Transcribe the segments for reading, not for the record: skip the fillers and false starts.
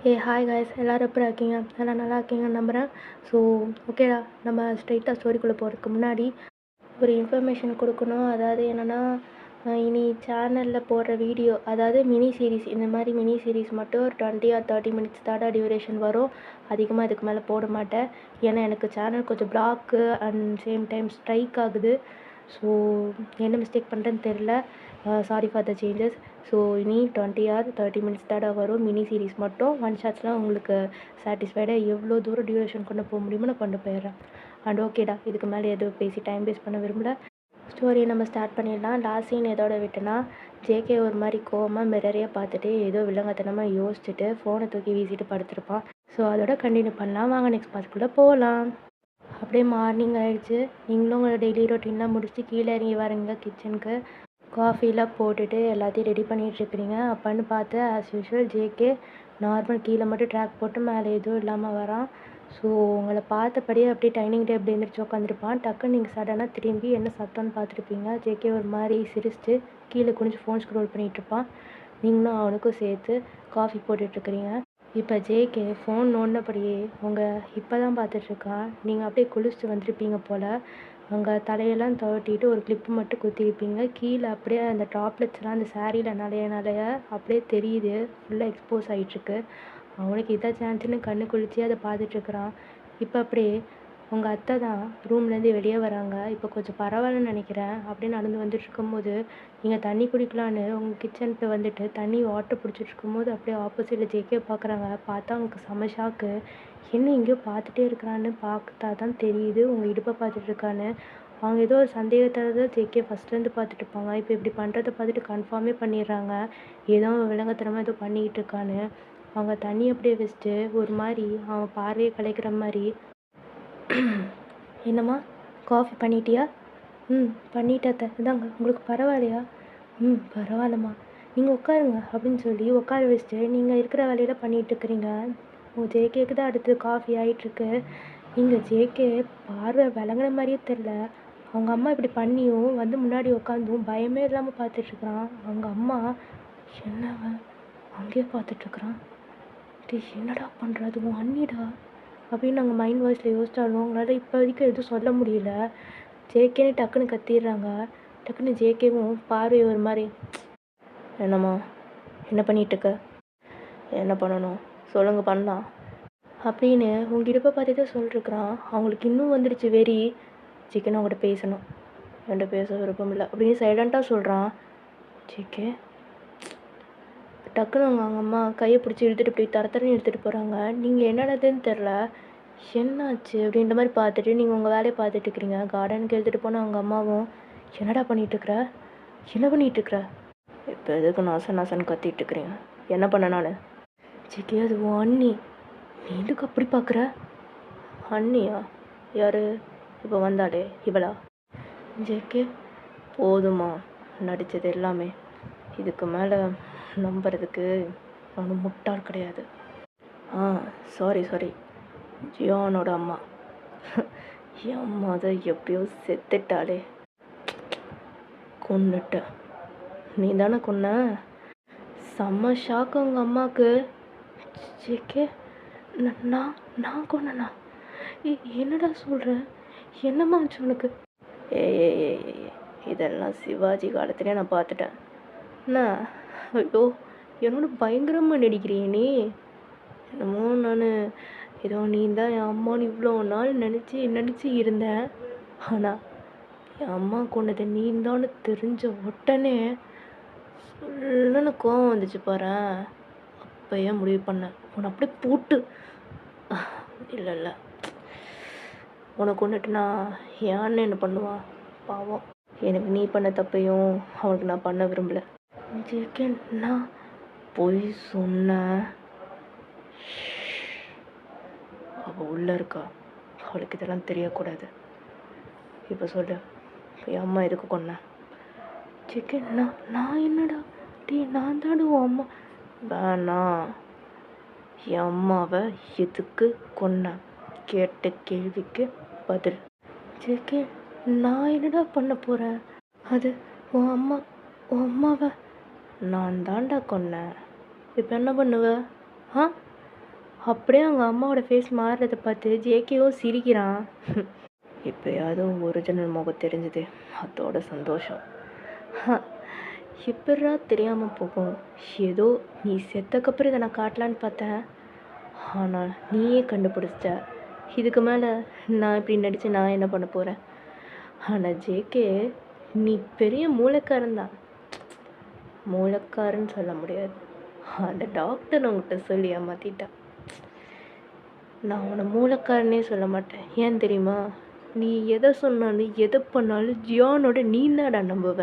Hi guys எல்லோரும் எப்படி இருக்கீங்க? எல்லாம் நல்லா இருக்கீங்கன்னு நம்புகிறேன். ஸோ ஓகேடா, நம்ம ஸ்ட்ரைட்டாக ஸ்டோரிக்குள்ளே போகிறதுக்கு முன்னாடி ஒரு இன்ஃபர்மேஷன் கொடுக்கணும். அதாவது என்னென்னா, இனி சேனலில் போடுற வீடியோ, அதாவது மினி சீரீஸ், இந்த மாதிரி மினி சீரீஸ் மட்டும் ஒரு 20 or 30 மினிட்ஸ் தாடா டியூரேஷன் வரும். அதிகமாக இதுக்கு மேலே போட மாட்டேன். ஏன்னா எனக்கு சேனல் கொஞ்சம் block and same time strike ஆகுது. ஸோ என்ன மிஸ்டேக் பண்ணுறேன்னு தெரில. Sorry for the changes. So இனி 20 or 30 மினிட்ஸ் தாடா வரும் மினி சீரீஸ் மட்டும். ஒன் ஷாட்ஸ்லாம் உங்களுக்கு சாட்டிஸ்ஃபைடாக எவ்வளோ தூரம் டியூரேஷன் கொண்டு போக முடியுமோ நான் கொண்டு போயிடுறேன். அண்ட் ஓகேடா, இதுக்கு மேலே எதுவும் பேசி டைம் வேஸ்ட் பண்ண விரும்பல. ஸ்டோரியை நம்ம ஸ்டார்ட் பண்ணிடலாம். லாஸ்ட் சீன் எதோட விட்டுனா, ஜேகே ஒரு மாதிரி கோவமாக மிரரையே பார்த்துட்டு ஏதோ வில்லங்கத்தனமாக யோசிச்சுட்டு ஃபோனை தூக்கி வீசிட்டு படுத்திருப்பான். ஸோ அதோட கண்டினியூ பண்ணலாம். வாங்க நெக்ஸ்ட் பார்ட்குள்ளே போகலாம். அப்படியே மார்னிங் ஆகிடுச்சு. நீங்களும் உங்களோட டெய்லி ரொட்டீன்லாம் முடிச்சுட்டு கீழே இறங்கி வரீங்க கிச்சனுக்கு. காஃபிலாம் போட்டுட்டு எல்லாத்தையும் ரெடி பண்ணிகிட்ருக்கிறீங்க. அப்போன்னு பார்த்து ஆஸ் யூஷுவல் ஜேகே நார்மல் கீழே மட்டும் ட்ராக் போட்டு மேலே எதுவும் இல்லாமல் வரான். ஸோ உங்களை பார்த்தபடியே அப்படியே டைனிங் டேபிள் எழுந்திரிச்சு உட்காந்துருப்பான். டக்குன்னு நீங்கள் சடனாக திரும்பி என்ன சத்தம்னு பார்த்துருப்பீங்க. ஜேகே ஒரு மாதிரி சிரிச்சுட்டு கீழே குனிஞ்சு ஃபோன் ஸ்க்ரோல் பண்ணிகிட்ருப்பான். நீங்களும் அவனுக்கும் சேர்த்து காஃபி போட்டுட்ருக்கிறீங்க. இப்போ ஜேகே ஃபோன் நோண்டினபடியே உங்கள் இப்போ தான் பார்த்துட்ருக்கான். நீங்கள் அப்படியே குளிச்சுட்டு வந்திருப்பீங்க போல். அங்கே தலையெல்லாம் துவட்டிட்டு ஒரு கிளிப்பு மட்டும் குத்திருப்பீங்க. கீழே அப்படியே அந்த ட்ராப்லெட்ஸ்லாம் அந்த சாரியில் நிறைய அப்படியே தெரியுது. ஃபுல்லாக எக்ஸ்போஸ் ஆகிட்டுருக்கு. அவனுக்கு இதான் சான்ஸ்னு கண்ணு குளிச்சு அதை பார்த்துட்ருக்குறான். இப்போ அப்படியே உங்கள் அத்தை தான் ரூம்லேருந்து வெளியே வராங்க. இப்போ கொஞ்சம் பரவாயில்லன்னு நினைக்கிறேன். அப்படியே நடந்து வந்துட்டு இருக்கும்போது நீங்கள் தண்ணி குடிக்கலான்னு உங்கள் கிச்சனுக்கு வந்துட்டு தண்ணி வாட்டர் பிடிச்சிட்டு இருக்கும்போது அப்படியே ஆப்போசிட்டில் ஜேகே பார்க்குறாங்க. பார்த்தா அவங்களுக்கு செம ஷாக்கு. என்ன எங்கேயோ பார்த்துட்டே இருக்கிறான்னு பார்த்தா தான் தெரியுது உங்கள் இடுப்பை பார்த்துட்ருக்கான்னு. அவங்க ஏதோ ஒரு சந்தேகத்தில் தான் ஜேகே ஃபஸ்ட்லேருந்து பார்த்துட்டு இருப்பாங்க. இப்போ இப்படி பண்ணுறதை பார்த்துட்டு கன்ஃபார்மே பண்ணிடுறாங்க. ஏதோ விலங்கத்தனமாக ஏதோ பண்ணிக்கிட்டு இருக்கான்னு. அவங்க தண்ணி அப்படியே வச்சுட்டு ஒரு மாதிரி அவன் பார்வையை கலைக்கிற மாதிரி, என்னம்மா காஃபி பண்ணிட்டியா? பண்ணிட்டேத்த. இதாங்க உங்களுக்கு பரவாயில்லையா? பரவாயில்லம்மா, நீங்கள் உட்காருங்க அப்படின்னு சொல்லி உட்கார வச்சுட்டு நீங்கள் இருக்கிற வேலையில் பண்ணிகிட்ருக்குறீங்க. உங்கள் ஜேகேக்கு தான் அடுத்து காஃபி ஆகிட்டுருக்கு. நீங்கள் ஜேகே பார்வை விளங்குன மாதிரியே தெரில. அவங்க அம்மா இப்படி பண்ணியும் வந்து முன்னாடி உட்காந்தும் பயமே இல்லாமல் பார்த்துட்ருக்குறான். அவங்க அம்மா என்னவன் அங்கேயே பார்த்துட்ருக்குறான். என்னடா பண்ணுறது உன் அண்ணிடா அப்படின்னு நாங்கள் மைண்ட் வாய்ஸில் யோசிச்சாலும் அவங்களால இப்போதைக்கு எதுவும் சொல்ல முடியல. ஜேகேன்னு டக்குன்னு கத்திடுறாங்க. டக்குன்னு ஜேகேவும் பார்வை ஒரு மாதிரி, என்னம்மா என்ன பண்ணிகிட்ருக்க? என்ன பண்ணணும் சொல்லுங்க, பண்ணலாம் அப்படின்னு உங்கள் இடுப்பை பார்த்து தான் சொல்லிருக்கிறான். அவங்களுக்கு இன்னும் வந்துடுச்சு வெறி. ஜேகேன்னு அவங்கள்ட்ட பேசணும், என்கிட்ட பேச விருப்பம் இல்லை அப்படின்னு சைலண்ட்டாக சொல்கிறான். ஜேகே டக்குன்னு அவங்க அம்மா கையை பிடிச்சி இழுத்துட்டு போய் தரத்தரன்னு எடுத்துகிட்டு போகிறாங்க. நீங்கள் என்னடதுன்னு தெரில, என்னாச்சு அப்படின்ற மாதிரி பார்த்துட்டு நீங்கள் உங்கள் வேலையை பார்த்துட்டு இருக்கிறீங்க. கார்டனுக்கு எடுத்துகிட்டு போனால் அவங்க அம்மாவும், என்னடா பண்ணிகிட்ருக்குற, என்ன பண்ணிகிட்ருக்குற, இப்போ எதுக்கு நாசன்னு கத்திட்டுருக்குறீங்க, என்ன பண்ண நான்? ஜேகே அது உன் அண்ணி, நீ எதுக்கு அப்படி பார்க்குற? அண்ணியா? யார்? இப்போ வந்தாலே இவளா? ஜேகே போதுமா நடித்தது எல்லாமே, இதுக்கு மேலே நம்புறதுக்கு ஒன்றும் முட்டாள் கிடையாது. சாரி ஜியானோட அம்மா. என் அம்மா தான் எப்படியோ செத்துட்டாளே. கொன்னுட்ட, நீ தானே கொன்ன? செம்ம ஷாக்கு உங்கள் அம்மாவுக்கு. ஜேகே நான் கொன்னனா? என்னடா சொல்கிற? என்னம்மா ஆச்சு உனக்கு? ஏய் இதெல்லாம் சிவாஜி காலத்துலேயே நான் பார்த்துட்டேன். என்ன ஐயோ என்னோட பயங்கரமாக நடிக்கிறிய நீ. என்னமோ நான் ஏதோ நீ தான் என் அம்மான்னு இவ்வளோ நாள் நினச்சி இருந்தேன். ஆனால் என் அம்மா கொண்டது நீ தான்னு தெரிஞ்ச உடனே சொல்லன்னு கோவம் வந்துச்சு பாரு. அப்போயே முடிவு பண்ணேன் உன்னை அப்படியே போட்டு, இல்லை உனக்கு கொண்டுட்டுனா ஏன்னு என்ன பண்ணுவான் பாவம். எனக்கு நீ பண்ண தப்பையும் அவனுக்கு நான் பண்ண விரும்பலை. ஜேகே நான் பொய் சொன்ன, அவள் உள்ளே இருக்கா, அவளுக்கு இதெல்லாம் தெரியக்கூடாது. இப்போ சொல்லு, என் அம்மா எதுக்கு கொன்ன? ஜேகே நான் என்னடா நான் தாடு உன் அம்மா. வேணாம், என் அம்மாவை எதுக்கு கொன்ன கேட்ட கேள்விக்கு பதில். ஜேகே நான் என்னடா பண்ண போகிறேன்? அது உன் அம்மாவை நான் தாண்டா கொன்னேன். இப்போ என்ன பண்ணுவ? அப்படியே அவங்க அம்மாவோட ஃபேஸ் மாறுறத பார்த்து ஜேகேவும் சிரிக்கிறான். இப்போயாவது ஒரிஜினல் முகம் தெரிஞ்சுது, அதோட சந்தோஷம். எப்படா தெரியாமல் போகும்? ஏதோ நீ செத்தக்கப்புறம் இதை நான் காட்டலான்னு பார்த்தேன், ஆனால் நீயே கண்டுபிடிச்சிட்ட. இதுக்கு மேலே நான் இப்படி நடித்து நான் என்ன பண்ண போகிறேன்? ஆனால் ஜேகே, நீ பெரிய மூளைக்காரன் தான். மூளைக்காரன்னு சொல்ல முடியாது, அந்த டாக்டர் உங்கள்கிட்ட சொல்லி ஏமாற்றிட்டான். நான் உன்னை மூளைக்காரனே சொல்ல மாட்டேன். ஏன் தெரியுமா? நீ எதை சொன்னாலும் எதை பண்ணாலும் ஜியானோட நீ தான்டா நம்புவ.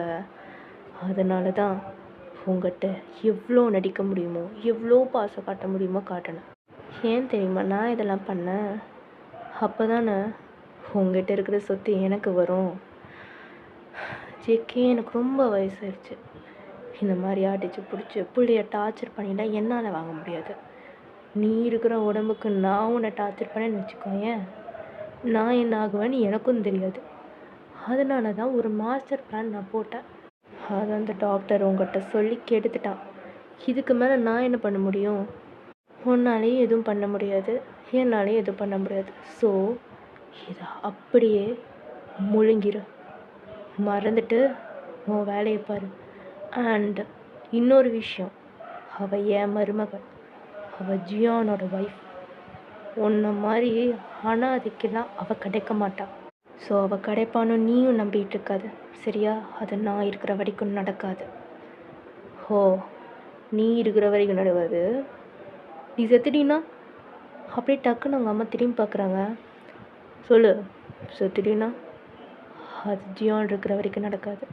அதனால தான் உங்கள்கிட்ட எவ்வளோ நடிக்க முடியுமோ, எவ்வளோ பாசம் காட்ட முடியுமோ காட்டணும். ஏன் தெரியுமா நான் இதெல்லாம் பண்ணேன்? அப்போ தானே உங்கள்கிட்ட இருக்கிற சொத்து எனக்கு வரும். ஜேகே, எனக்கு ரொம்ப வயசாயிடுச்சு. இந்த மாதிரி அடித்து பிடிச்சி பிள்ளைய டார்ச்சர் பண்ணிட்டா என்னால் வாங்க முடியாது. நீ இருக்கிற உடம்புக்கு நான் உன்னை டார்ச்சர் பண்ணேன்னு வச்சுக்கோயேன், நான் என்ன ஆகுவேன்னு எனக்கும் தெரியாது. அதனால தான் ஒரு மாஸ்டர் பிளான் நான் போட்டேன். அது அந்த டாக்டர் உங்கள்கிட்ட சொல்லி கெடுத்துட்டான். இதுக்கு மேலே நான் என்ன பண்ண முடியும்? உன்னாலேயும் எதுவும் பண்ண முடியாது, என்னாலேயும் எதுவும் பண்ண முடியாது. ஸோ இதை அப்படியே முழுங்கிரு, மறந்துட்டு உன் வேலையை பாரு. அண்ட் இன்னொரு விஷயம், அவள் என் மருமகள், அவள் ஜியானோட ஒய்ஃப். உன்னை மாதிரி அனாதைக்கெல்லாம் அவள் கிடைக்க மாட்டாள். ஸோ அவள் கிடைப்பான்னு நீயும் நம்பிட்டு இருக்காது, சரியா? அது நான் இருக்கிற வரைக்கும் நடக்காது. ஓ, நீ இருக்கிற வரைக்கும் நடக்காது. நீ செத்துட்டீன்னா அப்படியே டக்குன்னு அவங்க அம்மா திரும்பி பார்க்குறாங்க. சொல்லு, செத்துட்டீன்னா அது ஜியான் இருக்கிற வரைக்கும் நடக்காது.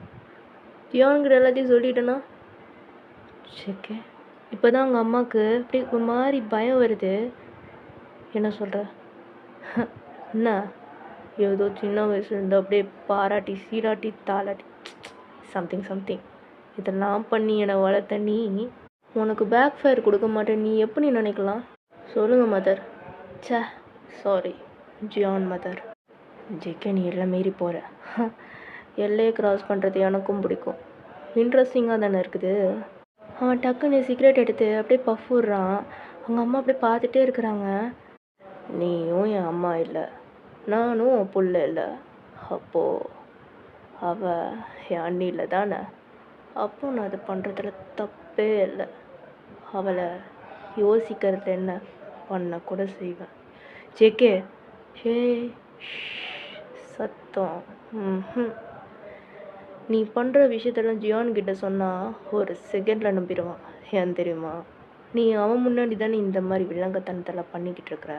ஜியான்கிற எல்லாத்தையும் சொல்லிட்டேன்னா சரி. இப்போ தான் அவங்க அம்மாவுக்கு அப்படி ஒரு மாதிரி பயம் வருது. என்ன சொல்கிற? என்ன ஏதோ சின்ன வயசுலேருந்து அப்படியே பாராட்டி சீராட்டி தாளாட்டி சம்திங் இதெல்லாம் பண்ணி என்னை வளர்த்த நீ உனக்கு பேக் ஃபயர் கொடுக்க மாட்டேன் நீ எப்படி நினைக்கலாம்? சொல்லுங்கள் மதர். சே, சாரி ஜியான் மதர். ஜேகே, நீ எல்லாம் மீறி போகிற. எல்லையை க்ராஸ் பண்ணுறது எனக்கும் பிடிக்கும், இன்ட்ரெஸ்டிங்காக தானே இருக்குது. அவன் டக்குன்னு சிகரெட் எடுத்து அப்படியே பஃப் விடுறான். அவங்க அம்மா அப்படியே பார்த்துட்டே இருக்கிறாங்க. நீயும் என் அம்மா இல்லை, நானும் உன் புள்ள இல்லை, அப்போது அவள் என் அண்ணி இல்லை தானே? அப்போ நான் அது பண்ணுறதுல தப்பே இல்லை. அவளை யோசிக்கிறது என்ன பண்ண கூட செய்வேன். ஜேகே, ஹே சத்தம். நீ பண்ணுற விஷயத்தெல்லாம் ஜியான்கிட்ட சொன்னால் ஒரு செகண்டில் நம்பிடுவான். ஏன் தெரியுமா? நீ அவன் முன்னாடி தானே இந்த மாதிரி விலங்கத்தனத்தெல்லாம் பண்ணிக்கிட்டு இருக்கிற.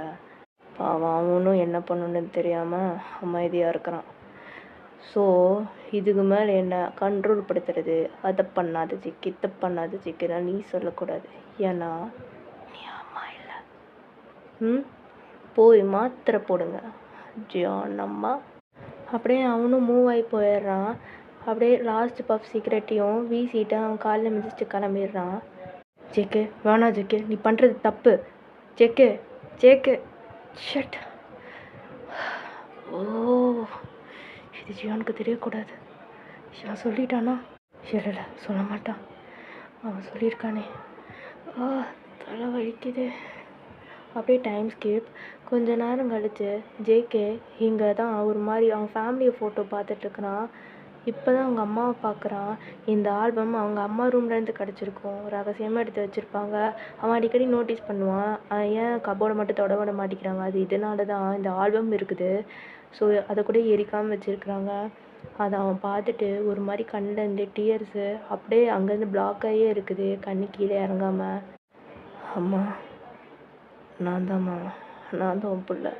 அவனும் என்ன பண்ணணுன்னு தெரியாமல் அமைதியாக இருக்கிறான். ஸோ இதுக்கு மேலே என்ன கண்ட்ரோல் படுத்துறது, அதை பண்ணாத ஜிக்கு, இதை பண்ணாத ஜிக்குன்னா நீ சொல்லக்கூடாது. ஏன்னா நீ அம்மா இல்லை. போய் மாத்திரை போடுங்க ஜியான் அம்மா. அப்படியே அவனும் மூவ் ஆகி போயிடுறான். அப்படியே லாஸ்ட் பஃப் சிகரெட்டையும் வீசிட்டு அவன் காலில் மிதிச்சுட்டு கிளம்பிடுறான். ஜேகே, வேணா ஜேகே, நீ பண்ணுறது தப்பு. JK, shut. ஓ, இது ஜியானுக்கு தெரியக்கூடாது. அவன் சொல்லிட்டானா? இல்லை, சொல்ல மாட்டான். அவன் சொல்லியிருக்கானே. தலை வலிக்குது. அப்படியே டைம் ஸ்கிப். கொஞ்ச நேரம் கழிச்சு ஜேகே இங்கே தான் ஒரு மாதிரி அவன் ஃபேமிலியை ஃபோட்டோ பார்த்துட்ருக்குறான். இப்போ தான் அவங்க அம்மாவை பார்க்குறான். இந்த ஆல்பம் அவங்க அம்மா ரூம்லேருந்து கிடச்சிருக்கும், ரகசியமாக எடுத்து வச்சுருப்பாங்க. அவன் அடிக்கடி நோட்டீஸ் பண்ணுவான், ஏன் கபோர்டை மட்டும் தொட விட மாட்டேங்கிறாங்க, அது இதனால தான் இந்த ஆல்பம் இருக்குது. ஸோ அதை கூட எரிக்காமல் வச்சுருக்குறாங்க. அதை அவன் பார்த்துட்டு ஒரு மாதிரி கண்ணிலேருந்து டியர்ஸு அப்படியே அங்கேருந்து பிளாக் ஆகியே இருக்குது, கண்ணு கீழே இறங்காமல். அம்மா, நான் தான் உன் பிள்ளை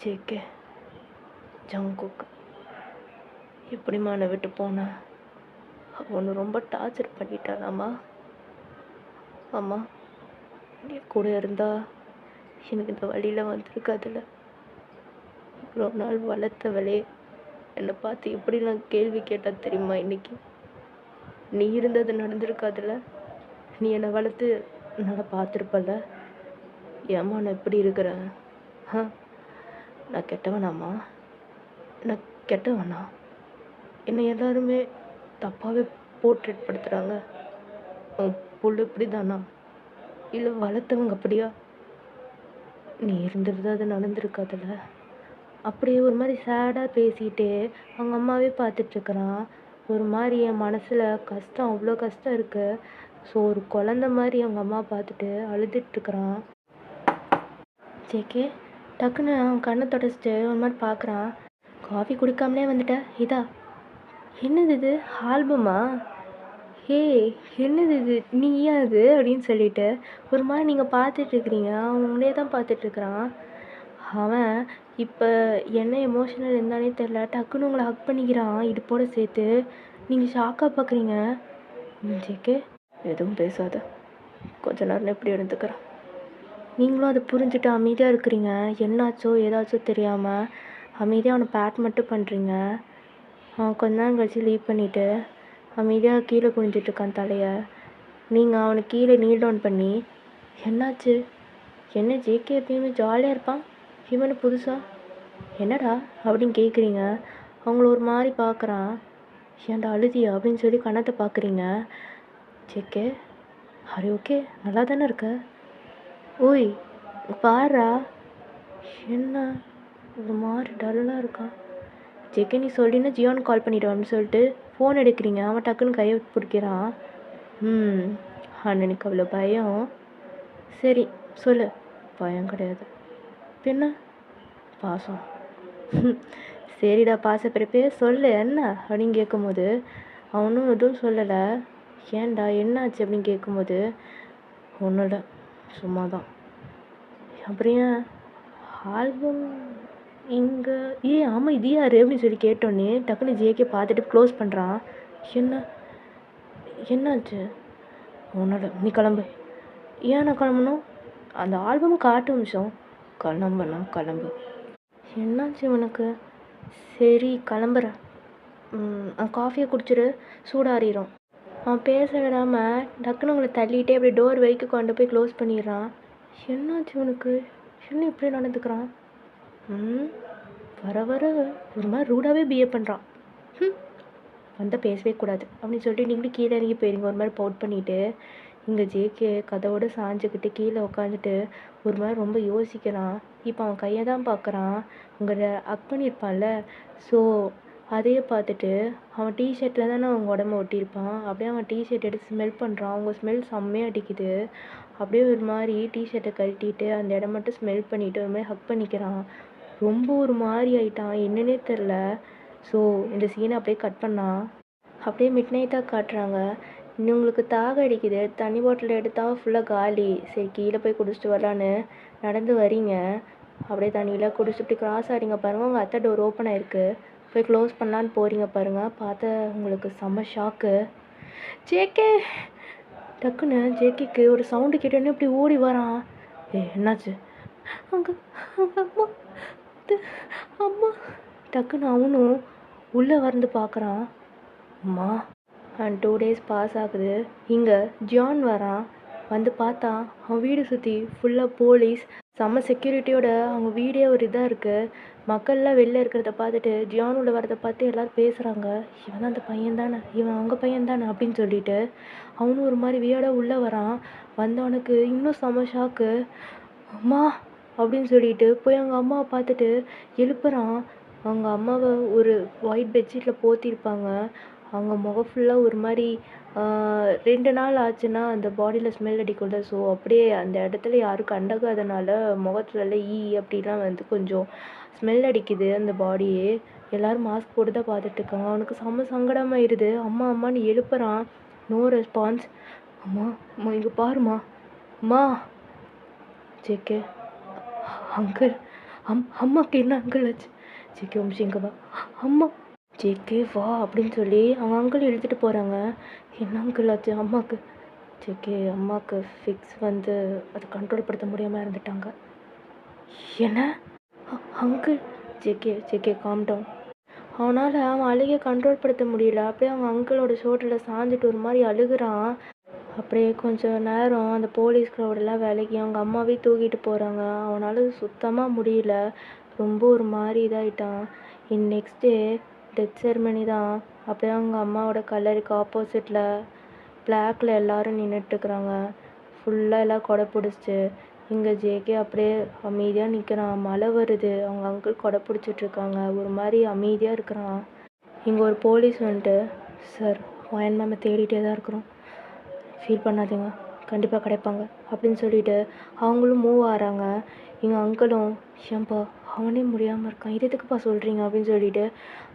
ஜேகே, ஜங்குக். எப்படிம்மா என்னை விட்டு போனேன்? ஒன்று ரொம்ப டார்ச்சர் பண்ணிட்டானாம்மா. அம்மா, நீ கூட இருந்தா எனக்கு இந்த வழியில் வந்திருக்காதுல்ல. இவ்வளோ நாள் வளர்த்தவளே என்னை பார்த்து எப்படி நான் கேள்வி கேட்டால் தெரியுமா? இன்னைக்கு நீ இருந்தது நடந்திருக்காதுல்ல. நீ என்னை வளர்த்து நல்லா பார்த்துருப்பல்ல. ஏம்மா நான் எப்படி இருக்கிறேன்? நான் கெட்டவனாம்மா? நான் கெட்டவனா? என்னை எல்லாருமே தப்பாகவே போர்ட்ரேட் படுத்துகிறாங்க. உன் புள்ள இப்படி தானா? இல்லை வளர்த்தவங்க அப்படியா? நீ இருந்திருந்தா அது நடந்திருக்காதுல்ல. அப்படியே ஒரு மாதிரி சேடாக பேசிட்டு அவங்க அம்மாவே பார்த்துட்ருக்குறான். ஒரு மாதிரி என் மனசில் கஷ்டம், அவ்வளோ கஷ்டம் இருக்கு. ஸோ ஒரு குழந்த மாதிரி அவங்க அம்மா பார்த்துட்டு அழுதுட்ருக்குறான். ஜேகே டக்குன்னு அவன் கண்ணை தொடச்சிட்டு ஒரு மாதிரி பார்க்குறான். காஃபி குடிக்காமலே வந்துட்ட இதா? என்னது இது ஆல்பமா? ஹே, என்னது இது நீயா இது அப்படின்னு சொல்லிட்டு ஒரு மாதிரி நீங்கள் பார்த்துட்ருக்குறீங்க. அவன் உங்களே தான் பார்த்துட்ருக்குறான். அவன் இப்போ என்ன எமோஷனல் இருந்தானே தெரில, டக்குன்னு உங்களை ஹக் பண்ணிக்கிறான் இடுப்போட சேர்த்து. நீங்கள் ஷாக்காக பார்க்குறீங்க. ஜேகே எதுவும் பேசாத, கொஞ்ச நேரம் எப்படி இருந்துக்கிறேன். நீங்களும் அதை புரிஞ்சுட்டு அமைதியாக இருக்கிறீங்க. என்னாச்சோ ஏதாச்சோ தெரியாமல் அமைதியாக அவனை பேட் மட்டும் பண்ணுறீங்க. அவன் கொஞ்ச நேரம் கழிச்சு லீவ் பண்ணிவிட்டு அமைதியாக கீழே குனிஞ்சிட்ருக்கான் தலையை. நீங்கள் அவனுக்கு கீழே நீல் டவுன் பண்ணி, என்னாச்சு? என்ன ஜேகே எப்பயுமே ஜாலியாக இருப்பான், இவனு புதுசா என்னடா அப்படின்னு கேட்குறீங்க. அவங்கள ஒரு மாதிரி பார்க்குறான். ஏன்டா அழுதியா அப்படின்னு சொல்லி கண்ணத்தை பார்க்குறீங்க. ஜேகே அரே ஓகே, நல்லா தானே இருக்க? ஓய் பாரா, என்ன ஒரு மாதிரி டல்லாக இருக்கான். ஜேகே நீ சொல்லினா ஜியோன்னு கால் பண்ணிவிடுவான்னு சொல்லிட்டு ஃபோன் எடுக்கிறீங்க. அவன் டக்குன்னு கையை பிடிக்கிறான். அண்ணனுக்கு அவ்வளோ பயம். சரி சொல்லு. பயம் கிடையாது, பின்ன பாசம். சரிடா பாசப்பிறப்பே சொல்லு என்ன அப்படின்னு கேட்கும்போது அவனும் எதுவும் சொல்லலை. ஏன்டா என்னாச்சு அப்படின்னு கேட்கும்போது ஒன்றும் இல்லை, சும்மா தான். அப்புறம் ஏன் ஆல்பம் இங்கே? ஆமாம் இது யார் அப்படின்னு சொல்லி கேட்டோன்னே டக்குன்னு ஜேகே பார்த்துட்டு க்ளோஸ் பண்ணுறான். என்னாச்சு? ஒன்றும் இல்லை, நீ கிளம்பு. ஏன் நான் கிளம்பணும்? அந்த ஆல்பம் காட்டு நிமிஷம். கிளம்பு. என்னாச்சு உனக்கு? சரி கிளம்புறேன். காஃபியை குடிச்சிரு, சூடாறிடும். அவன் பேச விடாமல் டக்குன்னு உங்களை தள்ளிகிட்டே அப்படி டோர் வரைக்கும் கொண்டு போய் க்ளோஸ் பண்ணிடுறான். என்னாச்சு உனக்கு? என்ன இப்படி நடந்துக்கிறான்? வர வர ஒரு மாதிரி ரூடாகவே பிஹேவ் பண்ணுறான். வந்தால் பேசவே கூடாது அப்படின்னு சொல்லிட்டு நீங்களும் கீழே இறங்கி போயிருங்க ஒரு மாதிரி பவுட் பண்ணிவிட்டு. இங்கே ஜேகே கதவோடு சாஞ்சிக்கிட்டு கீழே உட்காந்துட்டு ஒரு மாதிரி ரொம்ப யோசிக்கிறான். இப்போ அவன் கையை தான் பார்க்குறான். உங்களை ஹக் பண்ணியிருப்பான்ல, ஸோ அதையே பார்த்துட்டு அவன் டிஷர்ட்டில் தானே அவங்க உடம்பு ஒட்டியிருப்பான். அப்படியே அவன் டிஷர்ட் எடுத்து ஸ்மெல் பண்ணுறான். அவங்க ஸ்மெல் செம்மையாக அடிக்குது. அப்படியே ஒரு மாதிரி டிஷர்ட்டை கழட்டிட்டு அந்த இடம் மட்டும் ஸ்மெல் பண்ணிவிட்டு ஒரு மாதிரி ஹக் பண்ணிக்கிறான். ரொம்ப ஒரு மாதிரி ஆயிட்டான், என்னன்னே தெரில. ஸோ இந்த சீனை அப்படியே கட் பண்ணால் அப்படியே மிட் நைட்டாக காட்டுறாங்க. உங்களுக்கு தாகம் அடிக்குது, தண்ணி பாட்டில் எடுத்தால் ஃபுல்லாக காலி. சரி கீழே போய் குடிச்சிட்டு வரலான்னு நடந்து வரீங்க. அப்படியே தண்ணியெலாம் குடிச்சிட்டு இப்படி கிராஸ் ஆகிங்க பாருங்கள். உங்கள் அத்தை டோர் ஓப்பன் ஆகிருக்கு. போய் க்ளோஸ் பண்ணலான்னு போகிறீங்க பாருங்கள். பார்த்தா உங்களுக்கு செம்ம ஷாக்கு. ஜேகே டக்குன்னு ஜேகேக்கு ஒரு சவுண்டு கேட்டோன்னே இப்படி ஓடி வரான். என்னாச்சு? அங்கே அம்மா அம்மா. டக்குன்னு அவனும் உள்ளே வந்து பார்க்குறான். அம்மா. அண்ட் 2 days பாஸ் ஆகுது. இங்கே ஜான் வரான். வந்து பார்த்தா அவன் வீடு சுற்றி ஃபுல்லாக போலீஸ், செம்ம செக்யூரிட்டியோட அவங்க வீடே ஒரு இதாக இருக்குது. மக்கள்லாம் வெளில இருக்கிறத பார்த்துட்டு ஜியான் உள்ள வரதை பார்த்து எல்லோரும் பேசுகிறாங்க. இவன் தான் அந்த பையன் தானே, இவன் அவங்க பையன் தானே அப்படின்னு சொல்லிட்டு அவனும் ஒரு மாதிரி வியர்டாக உள்ளே வரான். வந்தவனுக்கு இன்னும் செம்ம ஷாக்கு. அம்மா அப்படின்னு சொல்லிட்டு போய் அவங்க அம்மாவை பார்த்துட்டு எழுப்புறான். அவங்க அம்மாவை ஒரு ஒயிட் பெட்ஷீட்டில் போத்திருப்பாங்க. அவங்க முகம் ஃபுல்லாக ஒரு மாதிரி 2 நாள் ஆச்சுன்னா அந்த பாடியில் ஸ்மெல் அடிக்கும்ல. ஸோ அப்படியே அந்த இடத்துல யாரும் கண்டுக்காதனால முகத்துலலாம் அப்படிலாம் வந்து கொஞ்சம் ஸ்மெல் அடிக்குது அந்த பாடியே. எல்லோரும் மாஸ்க் போட்டு தான் பார்த்துட்ருக்காங்க. அவனுக்கு செம்ம சங்கடமாயிருது. அம்மா அம்மான்னு எழுப்புறான். No response. அம்மா இங்கே பாருமா. அம்மா. JK uncle. அம்மாவுக்கு என்ன அங்கிள் ஆச்சு? ஜேகே இங்கே வா. அம்மா. ஜேகே வா அப்படின்னு சொல்லி அவங்க அங்கிள் இழுத்துட்டு போகிறாங்க. என்ன அங்கிள் ஆச்சு அம்மாவுக்கு? ஜேகே அம்மாவுக்கு ஃபிக்ஸ் வந்து அதை கண்ட்ரோல் படுத்த முடியாமல் இருந்துட்டாங்க. என்ன அங்கிள்? JK calm down. அவனால் அவன் அழுகையை கண்ட்ரோல் படுத்த முடியல. அப்படியே அவங்க அங்கிளோட ஷோல்டரில் சாஞ்சிட்டு ஒரு மாதிரி அழுகுறான். அப்படியே கொஞ்சம் நேரம் அந்த போலீஸ் க்ரௌடெல்லாம் விலகி அவங்க அம்மாவே தூக்கிட்டு போகிறாங்க. அவனால் சுத்தமாக முடியல. ரொம்ப ஒரு மாதிரி இதாகிட்டான். நெக்ஸ்ட் டே டெத் செரிமனி தான். அப்படியே அவங்க அம்மாவோட கல்லறைக்கு ஆப்போசிட்டில் பிளாக்கில் எல்லோரும் நின்றுட்டுருக்குறாங்க. ஃபுல்லாக எல்லாம் கொடை பிடிச்சிட்டு இங்கே ஜேகே அப்படியே அமைதியாக நிற்கிறான். மழை வருது. அவங்க அங்கிள் கொடை பிடிச்சிட்ருக்காங்க. ஒரு மாதிரி அமைதியாக இருக்கிறான். இங்கே ஒரு போலீஸ் வந்துட்டு, சார் வயன் மேமை தேடிட்டே தான் இருக்கிறோம், ஃபீல் பண்ணாதீங்க, கண்டிப்பாக கிடைப்பாங்க அப்படின்னு சொல்லிட்டு அவங்களும் மூவ் ஆகிறாங்க. எங்கள் அங்கிளும், ஏன்பா அவனே முடியாமல் இருக்கான், இது எதுக்குப்பா சொல்கிறீங்க அப்படின்னு சொல்லிட்டு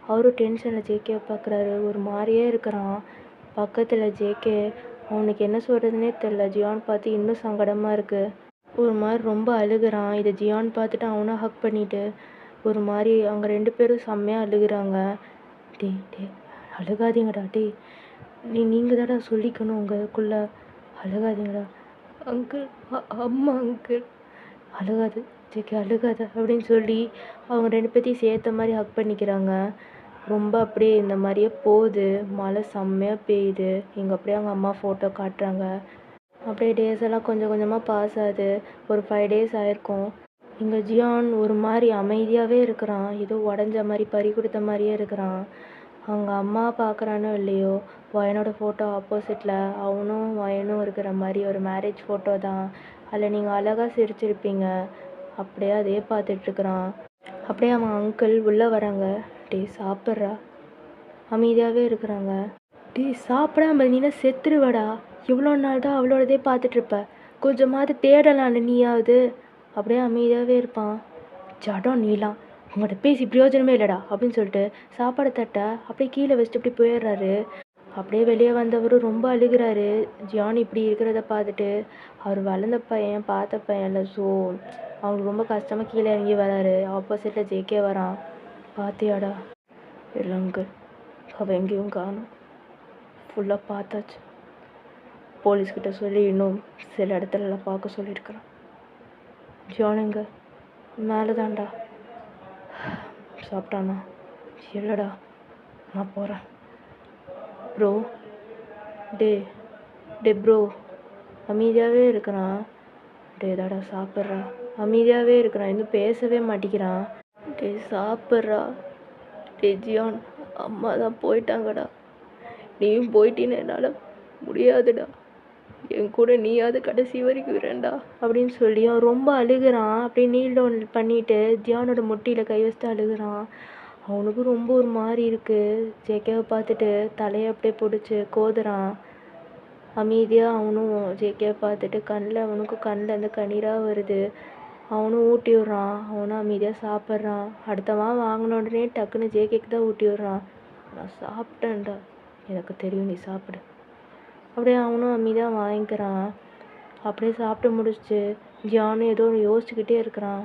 அவரும் டென்ஷனில் ஜேகேவை பார்க்குறாரு. ஒரு மாதிரியே இருக்கிறான். பக்கத்தில் ஜேகே அவனுக்கு என்ன சொல்கிறதுனே தெரில. ஜியான் பார்த்து இன்னும் சங்கடமாக இருக்குது. ஒரு மாதிரி ரொம்ப அழுகிறான். இதை ஜியான் பார்த்துட்டு அவனும் ஹக் பண்ணிட்டு ஒரு மாதிரி அவங்க 2 பேரும் செம்மையாக அழுகுறாங்க. டே அழுகாதீங்கடா, நீங்கள் தாடா சொல்லிக்கணும் உங்களுக்குள்ளே, அழுகாதீங்கடா அங்கிள், அம்மா அங்கிள், அழுகாது ஜேகே அழுகாத அப்படின்னு சொல்லி அவங்க 2 பேர்த்தையும் சேர்த்த மாதிரி ஹக் பண்ணிக்கிறாங்க. ரொம்ப அப்படியே இந்த மாதிரியே போகுது. மழை செம்மையாக பெய்யுது. இங்கே அப்படியே அவங்க அம்மா ஃபோட்டோ காட்டுறாங்க. அப்படியே டேஸ் எல்லாம் கொஞ்சம் கொஞ்சமாக பாஸ் ஆகுது. ஒரு 5 days ஆயிருக்கும். இங்கே ஜியான் ஒரு மாதிரி அமைதியாகவே இருக்கிறான். ஏதோ உடஞ்ச மாதிரி பறி கொடுத்த மாதிரியே இருக்கிறான். அவங்க அம்மா பார்க்குறானோ இல்லையோ, வயனோட ஃபோட்டோ ஆப்போசிட்டில் அவனும் வயனும் இருக்கிற மாதிரி ஒரு மேரேஜ் ஃபோட்டோ தான். அதில் நீங்கள் அழகாக சிரிச்சிருப்பீங்க. அப்படியே அதே பார்த்துட்ருக்குறான். அப்படியே அவன் அங்கிள் உள்ளே வராங்க. சாப்பிட்றா, அமைதியாகவே இருக்கிறாங்க. சாப்பிடாம நீனா செத்துருவடா, இவ்வளோ நாள் தான் அவளோடதே பார்த்துட்ருப்ப, கொஞ்சமாவது தேடலான்னு நீயாவது. அப்படியே அமைதியாகவே இருப்பான். ஜடம் நீலாம், உங்கள்கிட்ட பேசி பிரயோஜனமே இல்லைடா அப்படின்னு சொல்லிட்டு சாப்பாடு தட்டை அப்படியே கீழே வச்சுட்டு அப்படி போயிடுறாரு. அப்படியே வெளியே வந்தவரும் ரொம்ப அழுகிறாரு. ஜியான் இப்படி இருக்கிறத பார்த்துட்டு. அவர் வளர்ந்த பையன், பார்த்த பையன் இல்லை. ஸோ அவங்களுக்கு ரொம்ப கஷ்டமாக கீழே இறங்கி வராரு. ஆப்போசிட்டில் ஜேகே வரான். பார்த்தியாடா? இல்லை அங்கிள், அவள் எங்கேயும் காணும், ஃபுல்லாக பார்த்தாச்சு. போலீஸ்கிட்ட சொல்லி இன்னும் சில இடத்துலலாம் பார்க்க சொல்லியிருக்கிறான். ஜியானுங்க மேலே தான்டா. சாப்பிட்டானா? இல்லைடா, நான் போகிறேன். ப்ரோ, டே ப்ரோ, அமைதியாகவே இருக்கிறான். தாடா சாப்பிட்றா, அமைதியாகவே இருக்கிறான், இன்னும் பேசவே மாட்டேங்கிறான். சாப்பிட்றா. ஜியான், அம்மா தான் போயிட்டாங்கடா, நீயும் போயிட்டீன்னு என்னால் முடியாதுடா, என் கூட நீயாவது கடைசி வரைக்கும் இரண்டா அப்படின்னு சொல்லி அவன் ரொம்ப அழுகிறான். அப்படியே நீல் டவுன் பண்ணிட்டு ஜியானோட முட்டியில் கை வச்சுட்டு அழுகிறான். அவனுக்கும் ரொம்ப ஒரு மாதிரி இருக்குது. ஜேகேவை பார்த்துட்டு தலையை அப்படியே பிடிச்சி கோதுறான். அமைதியாக அவனும் ஜேகேவை பார்த்துட்டு அவனுக்கும் கண்ணில் கண்ணீராக வருது. அவனும் ஊட்டி விட்றான். அவனும் அமைதியாக சாப்பிட்றான். அடுத்தவன் வாங்கின உடனே டக்குன்னு ஜேகேக்கு தான் ஊட்டி விட்றான். நான் சாப்பிட்டேன்டா, எனக்கு தெரியும், நீ சாப்பிடு. அப்படியே அவனும் அமைதியாக வாங்கிக்கிறான். அப்படியே சாப்பிட்டு முடிச்சு ஜியானும் ஏதோ யோசிச்சுக்கிட்டே இருக்கிறான்.